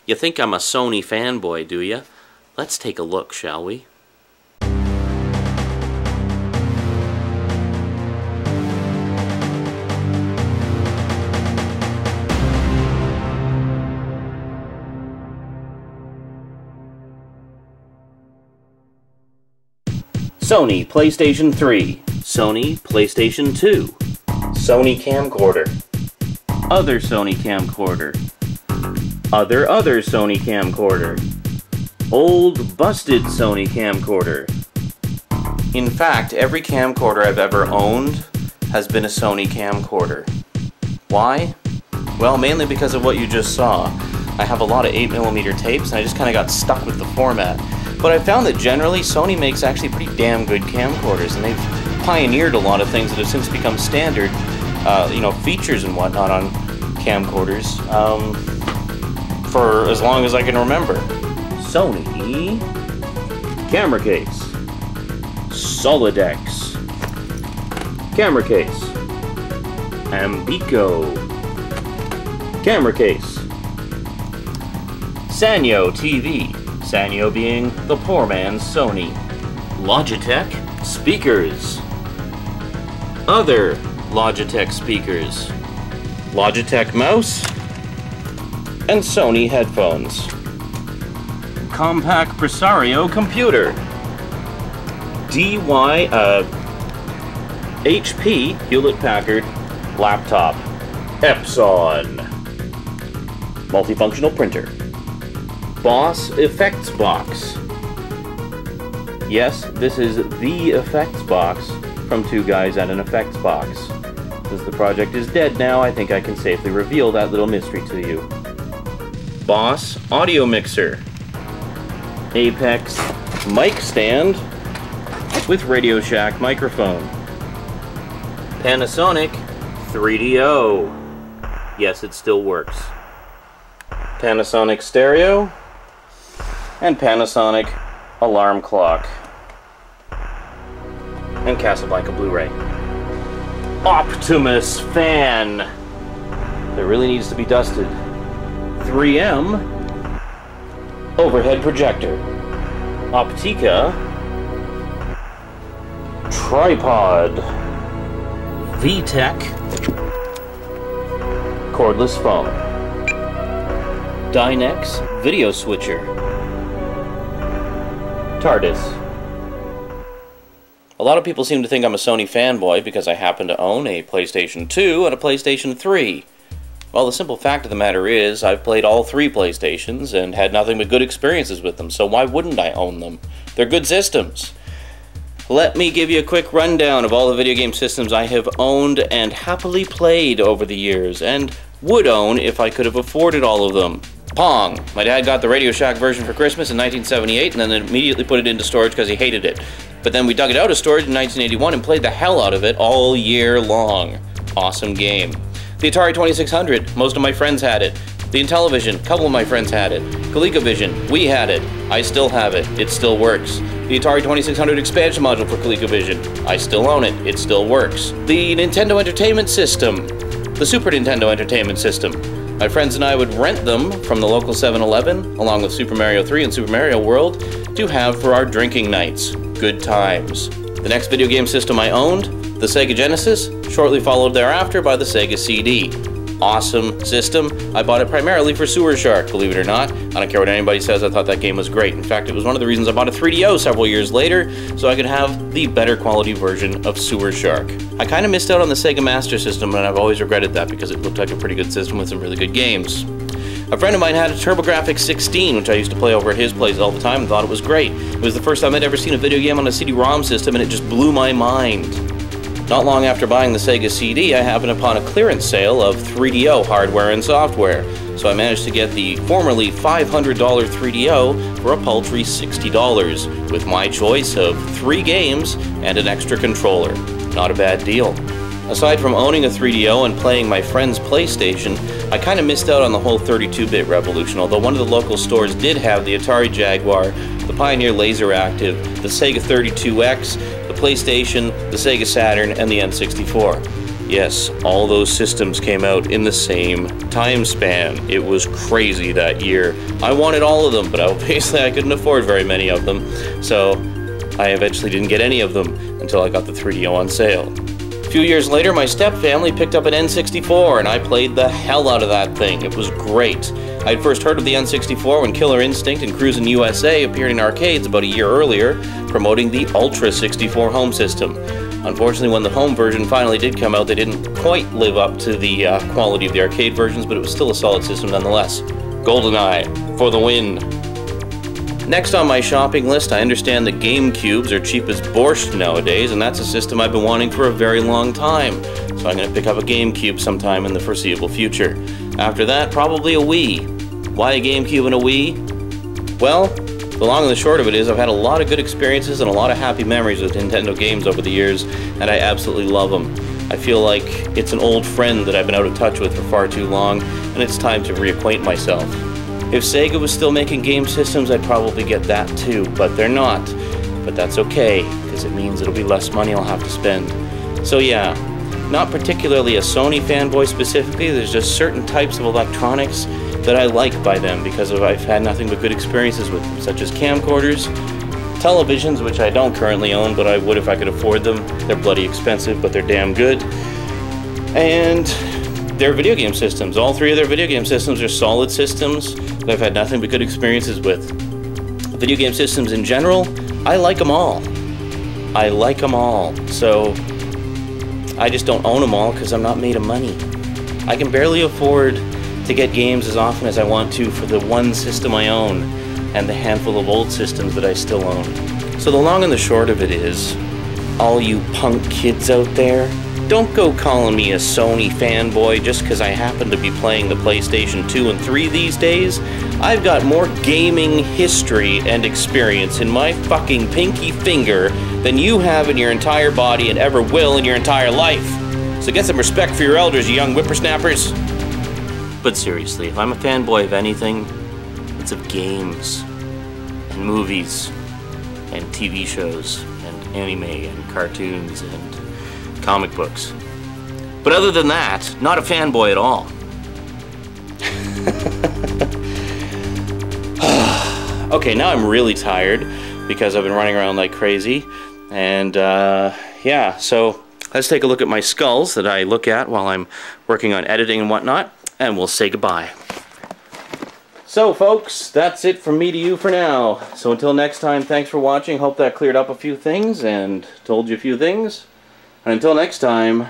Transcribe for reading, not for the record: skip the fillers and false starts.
You think I'm a Sony fanboy, do ya? Let's take a look, shall we? Sony PlayStation 3, Sony PlayStation 2, Sony camcorder, other Sony camcorder, other Sony camcorder, old busted Sony camcorder. In fact, every camcorder I've ever owned has been a Sony camcorder. Why? Well, mainly because of what you just saw. I have a lot of 8mm tapes and I just kind of got stuck with the format. But I found that generally Sony makes actually pretty damn good camcorders, and they've pioneered a lot of things that have since become standard, you know, features and whatnot on camcorders, for as long as I can remember. Sony camera case, Solidex camera case, Ambico camera case, Sanyo TV. Sanyo being the poor man's Sony. Logitech speakers. Other Logitech speakers. Logitech mouse. And Sony headphones. Compact Presario computer. HP Hewlett-Packard laptop. Epson. Multifunctional printer. Boss Effects Box. Yes, this is the effects box from Two Guys at an Effects Box. Since the project is dead now, I think I can safely reveal that little mystery to you. Boss Audio Mixer. Apex Mic Stand with Radio Shack microphone. Panasonic 3DO. Yes, it still works. Panasonic Stereo. And Panasonic alarm clock. And Casablanca Blu-ray. Optimus fan. That really needs to be dusted. 3M overhead projector. Optica tripod. VTech cordless phone. Dynex video switcher. TARDIS. A lot of people seem to think I'm a Sony fanboy because I happen to own a PlayStation 2 and a PlayStation 3. Well, the simple fact of the matter is, I've played all three PlayStations and had nothing but good experiences with them, so why wouldn't I own them? They're good systems. Let me give you a quick rundown of all the video game systems I have owned and happily played over the years, and would own if I could have afforded all of them. Pong. My dad got the Radio Shack version for Christmas in 1978 and then immediately put it into storage because he hated it. But then we dug it out of storage in 1981 and played the hell out of it all year long. Awesome game. The Atari 2600, most of my friends had it. The Intellivision, a couple of my friends had it. ColecoVision, we had it. I still have it. It still works. The Atari 2600 expansion module for ColecoVision, I still own it. It still works. The Nintendo Entertainment System, the Super Nintendo Entertainment System. My friends and I would rent them from the local 7-Eleven, along with Super Mario 3 and Super Mario World, to have for our drinking nights. Good times. The next video game system I owned, the Sega Genesis, shortly followed thereafter by the Sega CD. Awesome system. I bought it primarily for Sewer Shark, believe it or not. I don't care what anybody says, I thought that game was great. In fact, it was one of the reasons I bought a 3DO several years later, so I could have the better quality version of Sewer Shark. I kind of missed out on the Sega Master System, and I've always regretted that because it looked like a pretty good system with some really good games. A friend of mine had a TurboGrafx 16, which I used to play over at his place all the time and thought it was great. It was the first time I'd ever seen a video game on a CD-ROM system, and it just blew my mind. Not long after buying the Sega CD, I happened upon a clearance sale of 3DO hardware and software, so I managed to get the formerly $500 3DO for a paltry $60, with my choice of 3 games and an extra controller. Not a bad deal. Aside from owning a 3DO and playing my friend's PlayStation, I kind of missed out on the whole 32-bit revolution, although one of the local stores did have the Atari Jaguar, the Pioneer Laseractive, the Sega 32X, the PlayStation, the Sega Saturn, and the N64. Yes, all those systems came out in the same time span. It was crazy that year. I wanted all of them, but obviously I couldn't afford very many of them, so I eventually didn't get any of them until I got the 3DO on sale. A few years later, my step-family picked up an N64, and I played the hell out of that thing. It was great. I'd first heard of the N64 when Killer Instinct and Cruisin' USA appeared in arcades about a year earlier, promoting the Ultra 64 home system. Unfortunately, when the home version finally did come out, they didn't quite live up to the quality of the arcade versions, but it was still a solid system nonetheless. GoldenEye, for the win. Next on my shopping list, I understand that GameCubes are cheap as borscht nowadays, and that's a system I've been wanting for a very long time. So I'm going to pick up a GameCube sometime in the foreseeable future. After that, probably a Wii. Why a GameCube and a Wii? Well, the long and the short of it is I've had a lot of good experiences and a lot of happy memories with Nintendo games over the years, and I absolutely love them. I feel like it's an old friend that I've been out of touch with for far too long, and it's time to reacquaint myself. If Sega was still making game systems, I'd probably get that too, but they're not. But that's okay, because it means it'll be less money I'll have to spend. So yeah, not particularly a Sony fanboy specifically, there's just certain types of electronics that I like by them because I've had nothing but good experiences with them, such as camcorders, televisions, which I don't currently own, but I would if I could afford them. They're bloody expensive, but they're damn good. And their video game systems. All three of their video game systems are solid systems that I've had nothing but good experiences with. Video game systems in general, I like them all. I like them all. So I just don't own them all because I'm not made of money. I can barely afford to get games as often as I want to for the one system I own and the handful of old systems that I still own. So the long and the short of it is, all you punk kids out there, don't go calling me a Sony fanboy just because I happen to be playing the PlayStation 2 and 3 these days. I've got more gaming history and experience in my fucking pinky finger than you have in your entire body and ever will in your entire life. So get some respect for your elders, you young whippersnappers. But seriously, if I'm a fanboy of anything, it's of games, and movies, and TV shows, and anime, and cartoons, and comic books. But other than that, not a fanboy at all. Okay, now I'm really tired because I've been running around like crazy. And yeah, so let's take a look at my skulls that I look at while I'm working on editing and whatnot, and we'll say goodbye. So folks, that's it from me to you for now. So until next time, thanks for watching. Hope that cleared up a few things and told you a few things. And until next time,